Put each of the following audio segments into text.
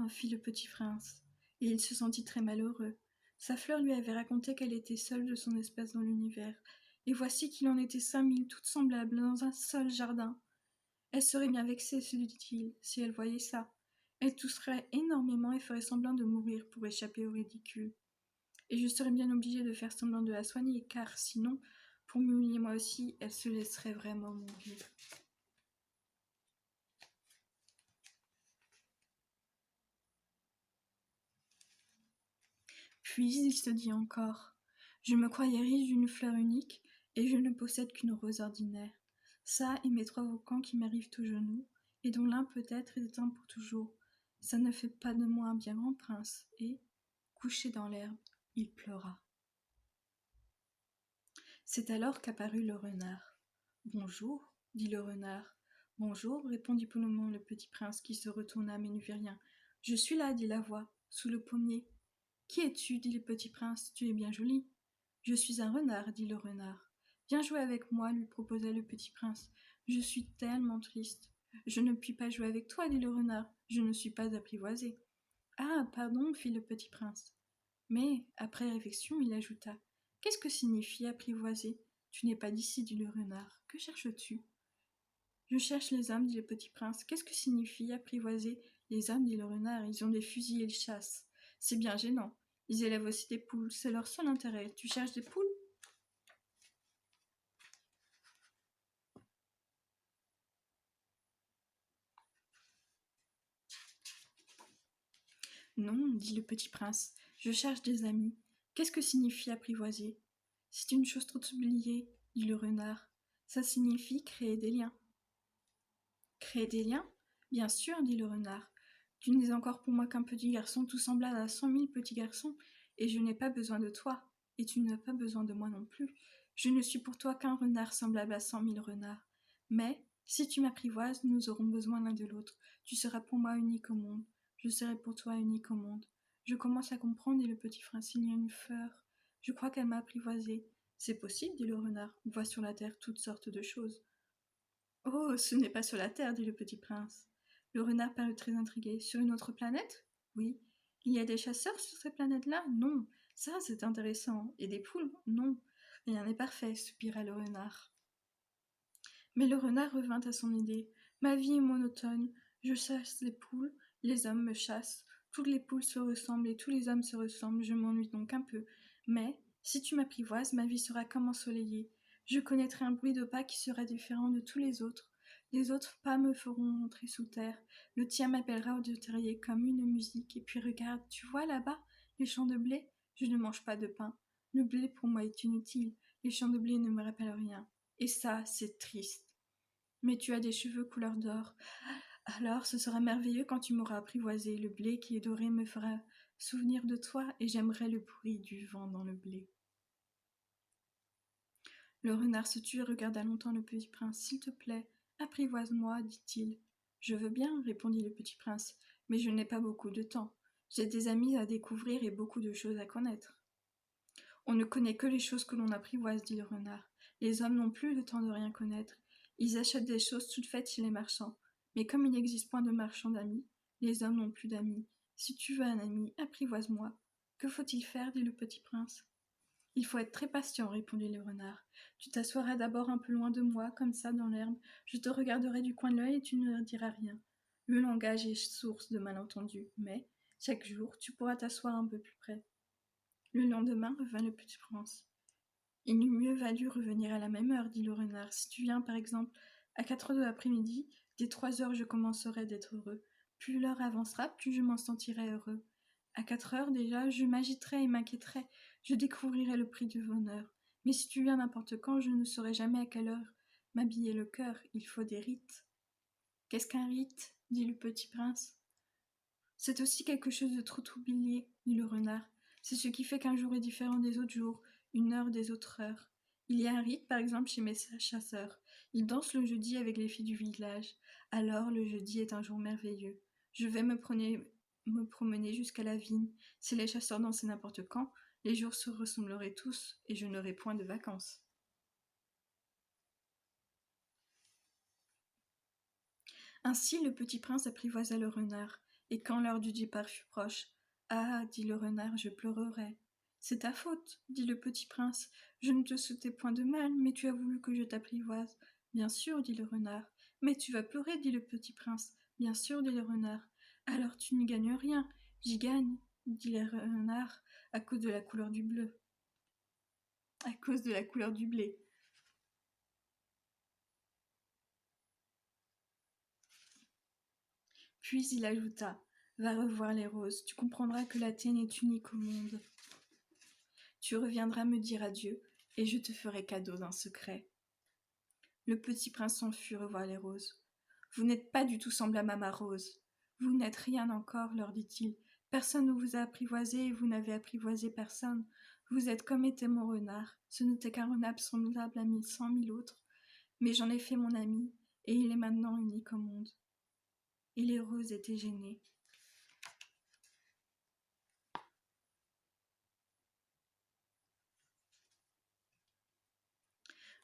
bien, fit le petit prince, et il se sentit très malheureux. Sa fleur lui avait raconté qu'elle était seule de son espèce dans l'univers, et voici qu'il en était 5000 toutes semblables dans un seul jardin. Elle serait bien vexée, se dit-il, si elle voyait ça. Elle tousserait énormément et ferait semblant de mourir pour échapper au ridicule. Et je serais bien obligée de faire semblant de la soigner, car sinon, pour m'humilier moi aussi, elle se laisserait vraiment mourir. Puis il se dit encore, je me croyais riche d'une fleur unique, et je ne possède qu'une rose ordinaire. Ça et mes 3 volcans qui m'arrivent aux genoux, et dont l'un peut-être est éteint pour toujours. Ça ne fait pas de moi un bien grand prince. Et, couché dans l'herbe, il pleura. C'est alors qu'apparut le renard. Bonjour, dit le renard. Bonjour, répondit poliment le petit prince qui se retourna mais ne vit rien. Je suis là, dit la voix, sous le pommier. Qui es-tu, dit le petit prince, tu es bien joli. Je suis un renard, dit le renard. Viens jouer avec moi, lui proposa le petit prince. Je suis tellement triste. Je ne puis pas jouer avec toi, dit le renard. Je ne suis pas apprivoisé. Ah, pardon, fit le petit prince. Mais, après réflexion, il ajouta. Qu'est-ce que signifie apprivoiser? Tu n'es pas d'ici, dit le renard. Que cherches-tu? Je cherche les hommes, dit le petit prince. Qu'est-ce que signifie apprivoiser? Les hommes, dit le renard, ils ont des fusils et ils chassent. C'est bien gênant. Ils élèvent aussi des poules, c'est leur seul intérêt. Tu cherches des poules? Non, dit le petit prince, je cherche des amis. Qu'est-ce que signifie apprivoiser? C'est une chose trop oubliée, dit le renard. Ça signifie créer des liens. Créer des liens? Bien sûr, dit le renard. Tu n'es encore pour moi qu'un petit garçon tout semblable à 100 000 petits garçons, et je n'ai pas besoin de toi, et tu n'as pas besoin de moi non plus. Je ne suis pour toi qu'un renard semblable à 100 000 renards. Mais, si tu m'apprivoises, nous aurons besoin l'un de l'autre. Tu seras pour moi unique au monde. Je serai pour toi unique au monde. Je commence à comprendre, dit le petit prince, il y a une fleur. Je crois qu'elle m'a apprivoisé. C'est possible, dit le renard. On voit sur la terre toutes sortes de choses. Oh, ce n'est pas sur la Terre, dit le petit prince. Le renard parut très intrigué. Sur une autre planète? Oui. Il y a des chasseurs sur cette planète-là? Non. Ça, c'est intéressant. Et des poules? Non. Rien n'est parfait, soupira le renard. Mais le renard revint à son idée. Ma vie est monotone. Je chasse les poules, les hommes me chassent. Toutes les poules se ressemblent et tous les hommes se ressemblent. Je m'ennuie donc un peu. Mais, si tu m'apprivoises, ma vie sera comme ensoleillée. Je connaîtrai un bruit de pas qui sera différent de tous les autres. Les autres pas me feront rentrer sous terre. Le tien m'appellera au terrier comme une musique. Et puis regarde, tu vois là-bas, les champs de blé? Je ne mange pas de pain. Le blé pour moi est inutile. Les champs de blé ne me rappellent rien. Et ça, c'est triste. Mais tu as des cheveux couleur d'or. Alors ce sera merveilleux quand tu m'auras apprivoisé. Le blé qui est doré me fera souvenir de toi et j'aimerai le bruit du vent dans le blé. Le renard se tut et regarda longtemps le petit prince. S'il te plaît, apprivoise-moi, dit-il. Je veux bien, répondit le petit prince, mais je n'ai pas beaucoup de temps. J'ai des amis à découvrir et beaucoup de choses à connaître. On ne connaît que les choses que l'on apprivoise, dit le renard. Les hommes n'ont plus le temps de rien connaître. Ils achètent des choses toutes faites chez les marchands. Mais comme il n'existe point de marchands d'amis, les hommes n'ont plus d'amis. Si tu veux un ami, apprivoise-moi. Que faut-il faire, dit le petit prince. Il faut être très patient, répondit le renard. Tu t'assoiras d'abord un peu loin de moi, comme ça, dans l'herbe. Je te regarderai du coin de l'œil et tu ne diras rien. Le langage est source de malentendus, mais, chaque jour, tu pourras t'asseoir un peu plus près. Le lendemain revint le petit prince. Il n'eût mieux valu revenir à la même heure, dit le renard. Si tu viens, par exemple, à 4 heures de l'après-midi, dès 3 heures je commencerai d'être heureux. Plus l'heure avancera, plus je m'en sentirai heureux. À 4 heures déjà, je m'agiterai et m'inquiéterai. Je découvrirai le prix du bonheur. Mais si tu viens n'importe quand, je ne saurai jamais à quelle heure m'habiller le cœur. Il faut des rites. Qu'est-ce qu'un rite? Dit le petit prince. C'est aussi quelque chose de trop oublié, dit le renard. C'est ce qui fait qu'un jour est différent des autres jours, une heure des autres heures. Il y a un rite, par exemple, chez mes chasseurs. Ils dansent le jeudi avec les filles du village. Alors, le jeudi est un jour merveilleux. Je vais me promener jusqu'à la vigne. Si les chasseurs dansaient n'importe quand, les jours se ressembleraient tous, et je n'aurais point de vacances. Ainsi, le petit prince apprivoisa le renard, Et quand l'heure du départ fut proche, ah, dit le renard, je pleurerai. C'est ta faute, dit le petit prince. Je ne te souhaitais point de mal, mais tu as voulu que je t'apprivoise. Bien sûr, dit le renard. Mais tu vas pleurer, dit le petit prince. Bien sûr, dit le renard. Alors tu n'y gagnes rien. J'y gagne, dit le renard, à cause de la couleur du bleu. À cause de la couleur du blé. Puis il ajouta, va revoir les roses, tu comprendras que la tienne est unique au monde. Tu reviendras me dire adieu, et je te ferai cadeau d'un secret. Le petit prince s'enfuit revoir les roses. Vous n'êtes pas du tout semblable à ma rose. Vous n'êtes rien encore, leur dit-il. Personne ne vous a apprivoisé et vous n'avez apprivoisé personne. Vous êtes comme était mon renard. Ce n'était qu'un renard semblable à 100 000 autres. Mais j'en ai fait mon ami, et il est maintenant unique au monde. Et les roses étaient gênées.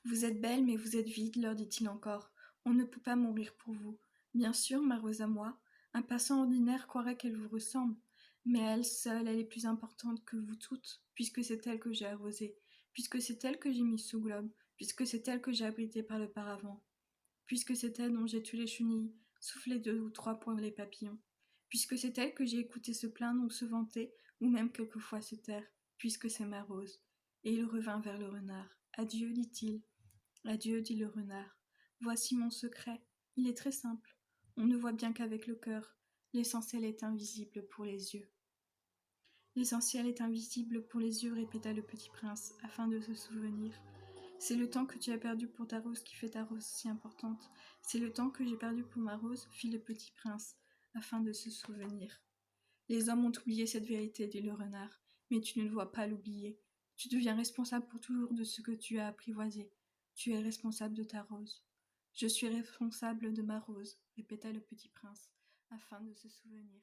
Vous êtes belle, mais vous êtes vide, leur dit-il encore. On ne peut pas mourir pour vous. Bien sûr, ma rose à moi. Un passant ordinaire croirait qu'elle vous ressemble. Mais elle seule, elle est plus importante que vous toutes, puisque c'est elle que j'ai arrosée, puisque c'est elle que j'ai mise sous globe, puisque c'est elle que j'ai abritée par le paravent, puisque c'est elle dont j'ai tué les chenilles, soufflé 2 ou 3 pour les papillons, puisque c'est elle que j'ai écouté se plaindre ou se vanter, ou même quelquefois se taire, puisque c'est ma rose. Et il revint vers le renard. Adieu, dit-il. Adieu, dit le renard. Voici mon secret. Il est très simple. On ne voit bien qu'avec le cœur. L'essentiel est invisible pour les yeux. L'essentiel est invisible pour les yeux, répéta le petit prince, afin de se souvenir. C'est le temps que tu as perdu pour ta rose qui fait ta rose si importante. C'est le temps que j'ai perdu pour ma rose, fit le petit prince, afin de se souvenir. Les hommes ont oublié cette vérité, dit le renard, mais tu ne dois pas l'oublier. Tu deviens responsable pour toujours de ce que tu as apprivoisé. Tu es responsable de ta rose. Je suis responsable de ma rose, répéta le petit prince, afin de se souvenir.